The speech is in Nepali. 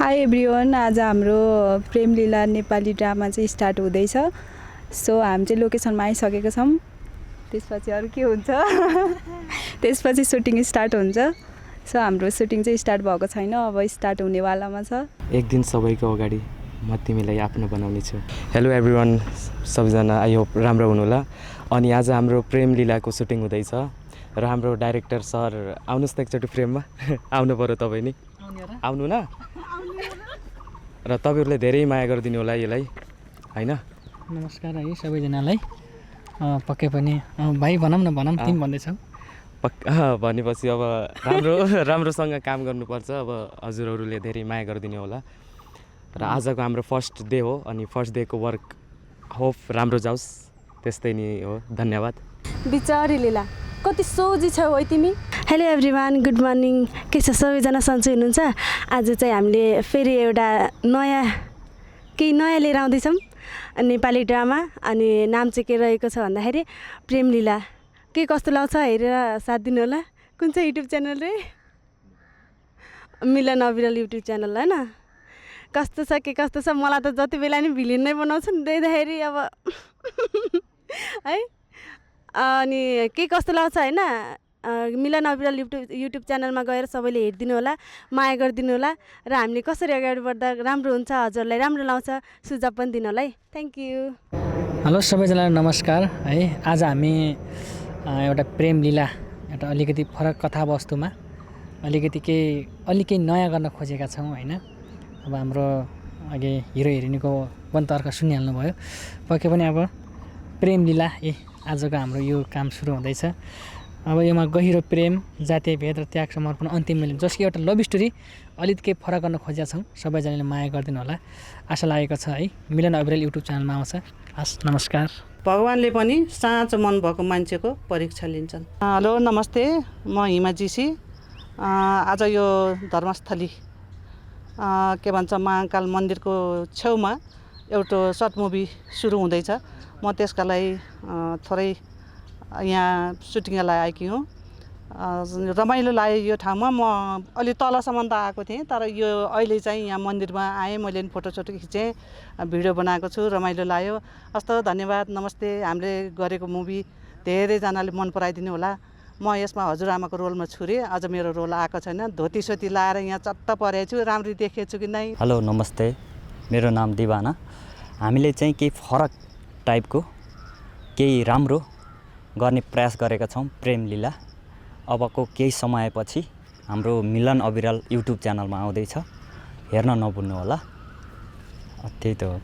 हाई एभ्रिवान, आज हाम्रो प्रेमलीला नेपाली ड्रामा चाहिँ स्टार्ट हुँदैछ। सो हामी चाहिँ लोकेसनमा आइसकेको छौँ। त्यसपछि अरू के हुन्छ त्यसपछि सुटिङ स्टार्ट हुन्छ। सो हाम्रो सुटिङ चाहिँ स्टार्ट भएको छैन, अब स्टार्ट हुनेवालामा छ। एक दिन सबैको अगाडि म तिमीलाई आफ्नो बनाउने छु। हेलो एभ्रिवान, सबैजना आई होप राम्रो हुनुहोला। अनि आज हाम्रो प्रेमलीलाको सुटिङ हुँदैछ र हाम्रो डाइरेक्टर सर आउनुहोस् त एकचोटि फ्रेममा आउनु पऱ्यो तपाईँ नि, आउनु न। र तपाईँहरूले धेरै माया गरिदिनु होला यसलाई, होइन? नमस्कार है सबैजनालाई। पक्कै पनि भाइ भनौँ न, तिमी भन्दैछौ भनेपछि अब राम्रोसँग काम गर्नुपर्छ। अब हजुरहरूले धेरै माया गरिदिनु होला। र आजको हाम्रो फर्स्ट डे हो, अनि फर्स्ट डेको वर्क होप राम्रो जाओस्, त्यस्तै नि हो। धन्यवाद। बिचारी लीला, कति सोझी छौ है तिमी। Hello everyone, good morning. के छ सबैजना, सन्चै हुनुहुन्छ? आज चाहिँ हामीले फेरि एउटा केही नयाँ लिएर आउँदैछौँ, नेपाली ड्रामा। अनि नाम चाहिँ के रहेको छ भन्दाखेरि प्रेमलीला। के कस्तो लाग्छ हेरेर साथ दिनु होला। कुन चाहिँ युट्युब च्यानल रे? मिलन अविरल युट्युब च्यानल, होइन? कस्तो छ के कस्तो छ, मलाई त जति बेला नि भिलेन नै बनाउँछ नि देख्दाखेरि अब है। अनि के कस्तो लाग्छ होइन, मिलन अविरल युट्युब च्यानलमा गएर सबैले हेरिदिनु होला, माया गरिदिनु होला। र हामीले कसरी अगाडि बढ्दा राम्रो हुन्छ, हजुरलाई राम्रो लाउँछ, सुझाव पनि दिनु होला है। Thank you. हेलो सबैजनालाई नमस्कार है। आज हामी एउटा प्रेमलीला, एउटा अलिकति फरक कथावस्तुमा अलिकति नयाँ गर्न खोजेका छौँ, होइन? अब हाम्रो अघि हिरो हिरोइनीको पनि तर्क सुनिहाल्नु भयो। पक्कै पनि अब प्रेमलीला आजको हाम्रो यो काम सुरु हुँदैछ। अब योमा गहिरो प्रेम, जातीय भेद र त्याग समर्पण, अन्तिम मिलन, जसको एउटा लभ स्टोरी अलिकति फरक गर्न खोजेका छौँ। सबैजनाले माया गरिदिनु होला, आशा लागेको छ है। मिलन अविरल युट्युब च्यानलमा आउँछ। हस्, नमस्कार। भगवान्ले पनि साँचो मन भएको मान्छेको परीक्षा लिन्छन्। हेलो नमस्ते, म हिमा जीसी। आज यो धर्मस्थली के भन्छ महाकाल मन्दिरको छेउमा एउटा सर्ट मुभी सुरु हुँदैछ। म त्यसका लागि थोरै यहाँ सुटिङका लागि आएकी हुँ। रमाइलो लाग्यो यो ठाउँमा। म अलि तलसम्म त आएको थिएँ, तर यो अहिले चाहिँ यहाँ मन्दिरमा आएँ। मैले पनि फोटोसोटो खिचेँ, भिडियो बनाएको छु, रमाइलो लाग्यो। हस्त, धन्यवाद, नमस्ते। हामीले गरेको मुभी धेरैजनाले मन पराइदिनु होला। म यसमा हजुरआमाको रोलमा छु रे, अझ मेरो रोल आएको छैन। धोतीसोती लाएर यहाँ चट्ट परेको छु, राम्ररी देखेको छु कि नै। हेलो नमस्ते, मेरो नाम दिवाना। हामीले चाहिँ केही फरक टाइपको केही राम्रो गर्ने प्रयास गरेका छौँ प्रेमलीला। अबको केही समयपछि हाम्रो मिलन अविरल युट्युब च्यानलमा आउँदैछ, हेर्न नभुल्नु होला। त्यही त हो।